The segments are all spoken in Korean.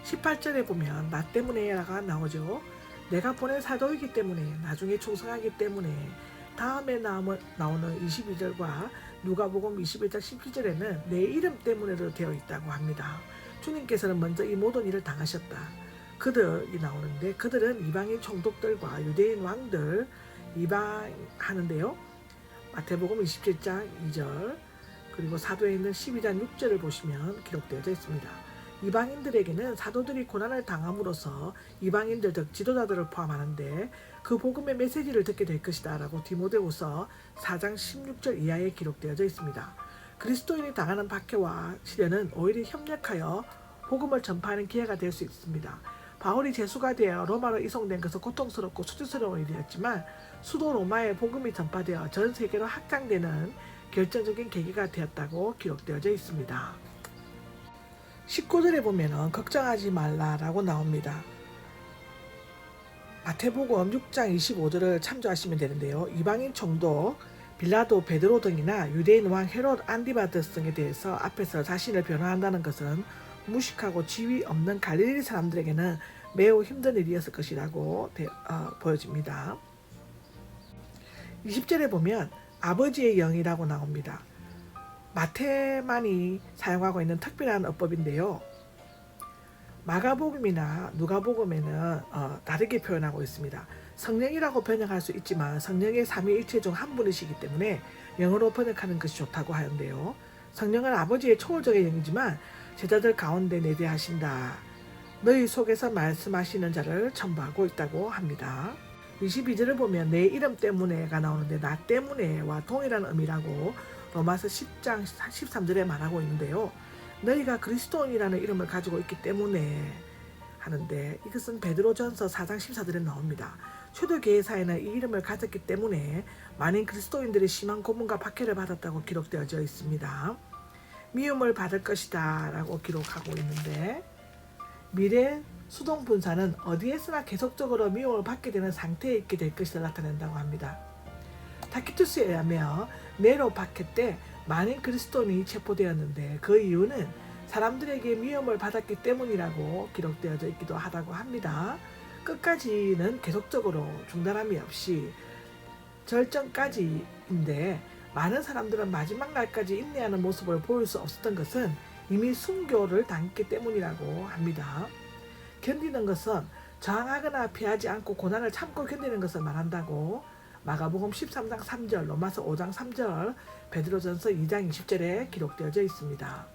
18절에 보면 나 때문에가 나오죠. 내가 보낸 사도이기 때문에, 나중에 충성하기 때문에. 다음에 나오는 22절과 누가복음 21장 17절에는 내 이름 때문에도 되어 있다고 합니다. 주님께서는 먼저 이 모든 일을 당하셨다. 그들이 나오는데, 그들은 이방인 총독들과 유대인 왕들 이방하는데요. 마태복음 27장 2절 그리고 사도에 있는 12장 6절을 보시면 기록되어져 있습니다. 이방인들에게는 사도들이 고난을 당함으로써 이방인들 즉 지도자들을 포함하는데 그 복음의 메시지를 듣게 될 것이다 라고 디모데후서 4장 16절 이하에 기록되어져 있습니다. 그리스도인이 당하는 박해와 시련은 오히려 협력하여 복음을 전파하는 기회가 될 수 있습니다. 바울이 제수가 되어 로마로 이송된 것은 고통스럽고 수치스러운 일이었지만 수도 로마에 복음이 전파되어 전 세계로 확장되는 결정적인 계기가 되었다고 기록되어져 있습니다. 19절에 보면 걱정하지 말라라고 나옵니다. 마태복음 6장 25절을 참조하시면 되는데요. 이방인 총독 빌라도 베드로 등이나 유대인 왕 헤롯 안디바스 등에 대해서 앞에서 자신을 변호한다는 것은 무식하고 지위 없는 갈릴리 사람들에게는 매우 힘든 일이었을 것이라고 보여집니다. 20절에 보면 아버지의 영이라고 나옵니다. 마태만이 사용하고 있는 특별한 어법인데요. 마가복음이나 누가복음에는 다르게 표현하고 있습니다. 성령이라고 번역할 수 있지만 성령의 삼위일체 중 한 분이시기 때문에 영어로 번역하는 것이 좋다고 하는데요. 성령은 아버지의 초월적인 영이지만 제자들 가운데 내재하신다. 너희 속에서 말씀하시는 자를 첨부하고 있다고 합니다. 22절을 보면 내 이름 때문에가 나오는데 나 때문에와 동일한 의미라고 로마서 10장 13절에 말하고 있는데요. 너희가 그리스도인이라는 이름을 가지고 있기 때문에 하는데 이것은 베드로전서 4장 14절에 나옵니다. 초대교회사에는 이 이름을 가졌기 때문에 많은 그리스도인들이 심한 고문과 박해를 받았다고 기록되어져 있습니다. 미움을 받을 것이다 라고 기록하고 있는데 미래 수동 분사는 어디에서나 계속적으로 미움을 받게 되는 상태에 있게 될 것을 나타낸다고 합니다. 타키투스에 의하면 네로 박해 때 많은 그리스도인이 체포되었는데 그 이유는 사람들에게 미움을 받았기 때문이라고 기록되어져 있기도 하다고 합니다. 끝까지는 계속적으로 중단함이 없이 절정까지인데 많은 사람들은 마지막 날까지 인내하는 모습을 보일 수 없었던 것은 이미 순교를 당했기 때문이라고 합니다. 견디는 것은 저항하거나 피하지 않고 고난을 참고 견디는 것을 말한다고 마가복음 13장 3절, 로마서 5장 3절, 베드로전서 2장 20절에 기록되어져 있습니다.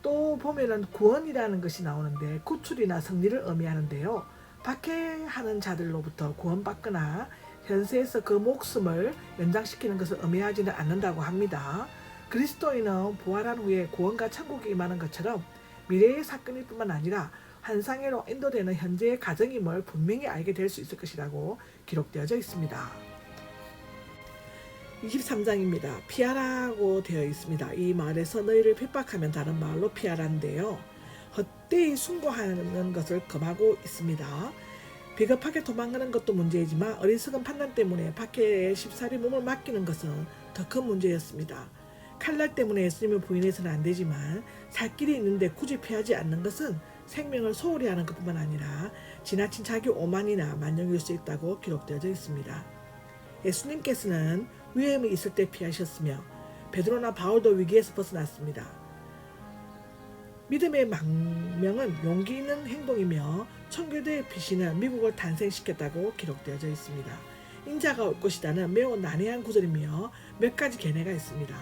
또 보면은 구원이라는 것이 나오는데 구출이나 승리를 의미하는데요. 박해하는 자들로부터 구원받거나 현세에서 그 목숨을 연장시키는 것을 의미하지는 않는다고 합니다. 그리스도인은 부활한 후에 구원과 천국이 임하는 것처럼 미래의 사건일 뿐만 아니라 환상으로 인도되는 현재의 가정임을 분명히 알게 될 수 있을 것이라고 기록되어져 있습니다. 23장입니다. 피하라고 되어 있습니다. 이 말에서 너희를 핍박하면 다른 말로 피하라인데요. 헛되이 숭고하는 것을 금하고 있습니다. 비겁하게 도망가는 것도 문제이지만 어리석은 판단 때문에 박해에 쉽사리 몸을 맡기는 것은 더 큰 문제였습니다. 칼날 때문에 예수님을 부인해서는 안 되지만 살 길이 있는데 굳이 피하지 않는 것은 생명을 소홀히 하는 것뿐만 아니라 지나친 자기 오만이나 만용일 수 있다고 기록되어져 있습니다. 예수님께서는 위험이 있을 때 피하셨으며 베드로나 바울도 위기에서 벗어났습니다. 믿음의 망명은 용기 있는 행동이며 청교도의 피신은 미국을 탄생시켰다고 기록되어져 있습니다. 인자가 올 것이다는 매우 난해한 구절이며 몇 가지 견해가 있습니다.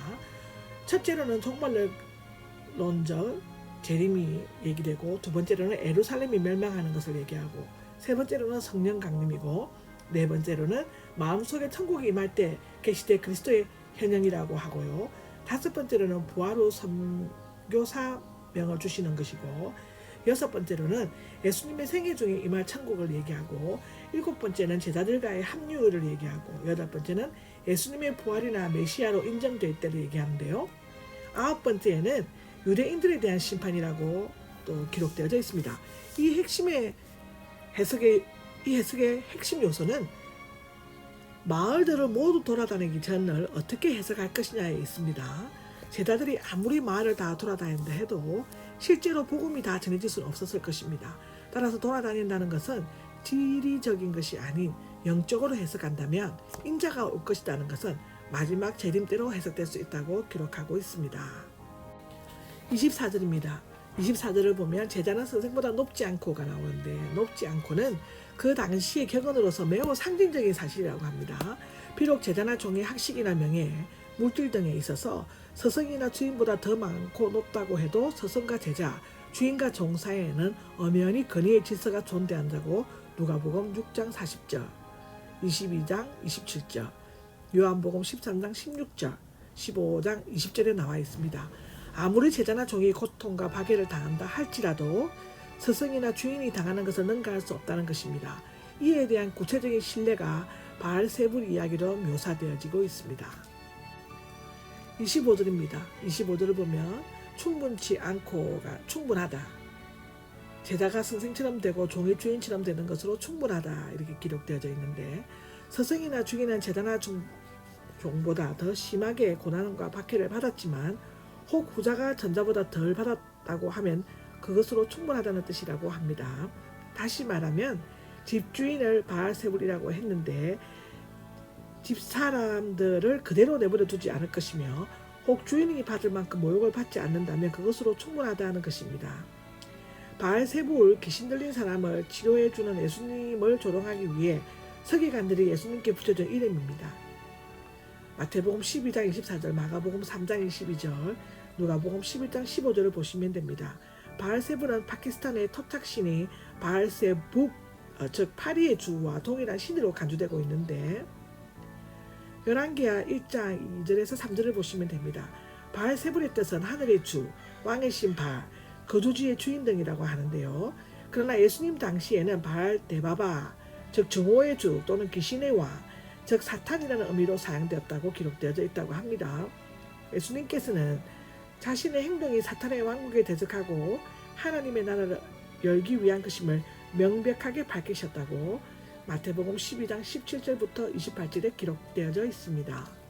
첫째로는 종말론적 재림이 얘기되고 두 번째로는 예루살렘이 멸망하는 것을 얘기하고 세 번째로는 성령 강림이고 네 번째로는 마음속에 천국이 임할 때 계시되 그리스도의 현현이라고 하고요. 다섯 번째로는 부활 후 선교사명을 주시는 것이고 여섯 번째로는 예수님의 생애 중에 임할 천국을 얘기하고 일곱 번째는 제자들과의 합류를 얘기하고 여덟 번째는 예수님의 부활이나 메시아로 인정될 때를 얘기하는데요. 아홉 번째에는 유대인들에 대한 심판이라고 또 기록되어져 있습니다. 이 해석의 핵심 요소는 마을들을 모두 돌아다니기 전을 어떻게 해석할 것이냐에 있습니다. 제자들이 아무리 마을을 다 돌아다닌다 해도 실제로 복음이 다 전해질 수는 없었을 것입니다. 따라서 돌아다닌다는 것은 지리적인 것이 아닌 영적으로 해석한다면 인자가 올 것이라는 것은 마지막 재림 때로 해석될 수 있다고 기록하고 있습니다. 24절입니다. 24절을 보면 제자는 선생보다 높지 않고가 나오는데 높지 않고는 그 당시의 격언으로서 매우 상징적인 사실이라고 합니다. 비록 제자나 종의 학식이나 명예, 물질 등에 있어서 스승이나 주인보다 더 많고 높다고 해도 스승과 제자, 주인과 종 사이에는 엄연히 권위의 질서가 존재한다고 누가복음 6장 40절, 22장 27절, 요한복음 13장 16절, 15장 20절에 나와 있습니다. 아무리 제자나 종이 고통과 박해를 당한다 할지라도 스승이나 주인이 당하는 것을 능가할 수 없다는 것입니다. 이에 대한 구체적인 신뢰가 바알세불 이야기로 묘사되어지고 있습니다. 25절입니다. 25절을 보면 충분치 않고가 충분하다. 제자가 선생처럼 되고 종이 주인처럼 되는 것으로 충분하다 이렇게 기록되어져 있는데 스승이나 주인은 제자나 종보다 더 심하게 고난과 박해를 받았지만 혹 후자가 전자보다 덜 받았다고 하면 그것으로 충분하다는 뜻이라고 합니다. 다시 말하면 집주인을 바알세불이라고 했는데 집사람들을 그대로 내버려 두지 않을 것이며 혹 주인이 받을 만큼 모욕을 받지 않는다면 그것으로 충분하다는 것입니다. 바알세불 귀신 들린 사람을 치료해주는 예수님을 조롱하기 위해 서기관들이 예수님께 붙여준 이름입니다. 마태복음 12장 24절, 마가복음 3장 22절, 누가복음 11장 15절을 보시면 됩니다. 바알세불은 파키스탄의 토착신이 바알세북, 즉 파리의 주와 동일한 신으로 간주되고 있는데 열왕기하 1장 2절에서 3절을 보시면 됩니다. 바알세불의 뜻은 하늘의 주, 왕의 신 바알, 거주지의 주인 등이라고 하는데요. 그러나 예수님 당시에는 바알 데바바, 즉 정오의 주 또는 귀신의 왕, 즉 사탄이라는 의미로 사용되었다고 기록되어져 있다고 합니다. 예수님께서는 자신의 행동이 사탄의 왕국에 대적하고 하나님의 나라를 열기 위한 것임을 명백하게 밝히셨다고 마태복음 12장 17절부터 28절에 기록되어져 있습니다.